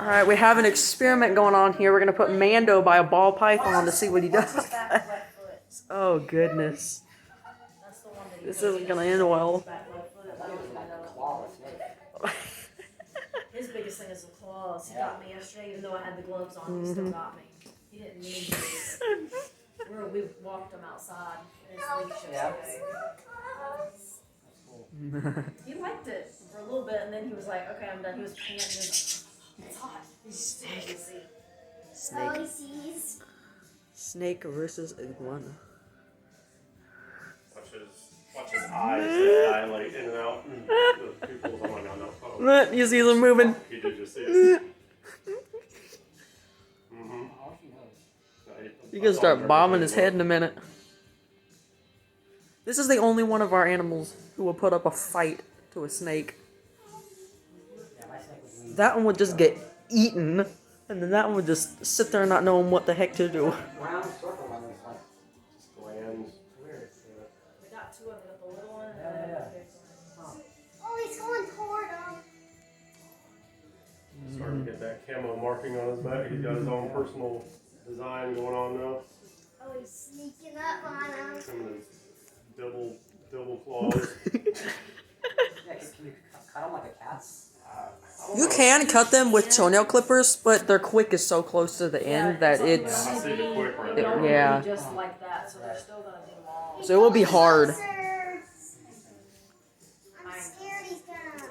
Alright, we have an experiment going on here. We're gonna put Mando by a ball python to see what he does. Oh goodness. This isn't gonna end well. His biggest thing is the claws. He got me yesterday, even though I had the gloves on, he still got me. He didn't mean to. We walked him outside in his leash yesterday. He liked it for a little bit, and then he was like, okay, I'm done. He was panting. It's hot. Snake. Snake. Snake versus iguana. Watch his eyes dilate in and out. The pupils, oh my god, no. You see them moving? You did just see it. You can start bombing his head in a minute. This is the only one of our animals who will put up a fight to a snake. That one would just get eaten, and then that one would just sit there not knowing what the heck to do. Glands. We got two of them, the little one and the big one. Oh, he's going toward him. Starting to get that camo marking on his back. He's got his own personal design going on now. Oh, he's sneaking up on him. Some of his double claws. Can you cut them like a cat's? You can cut them with toenail clippers, but their quick is so close to the end that it's... I see the quick right They're there. Yeah. just like that, so they're still gonna be long. So it will be hard. I'm scared he's gonna.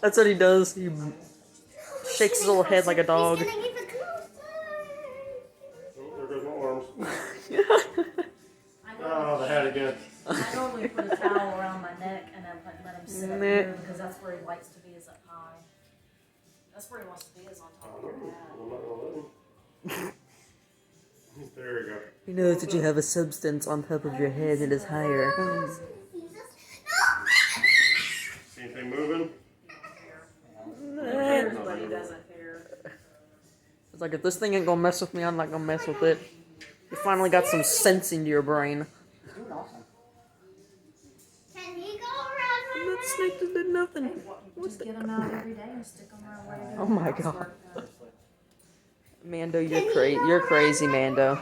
That's what he does. He shakes his little head like a dog. He's gonna get the closer. Oh, there goes my arms. Oh, the head again. I normally put a towel around my neck and then let him sit up here because that's where he likes to be, is up high. That's where he wants to be, is on top of your head. I'm not gonna let him. There we go. He knows that you have a substance on top of your head that is higher. See anything moving? But he doesn't care. It's like, if this thing ain't gonna mess with me, I'm not gonna mess with it. You finally got some sense into your brain. He's doing awesome. Can he go around And that snake just did nothing. Just get him out every day and stick him around where you're Oh my god. Mando, you're crazy, Mando.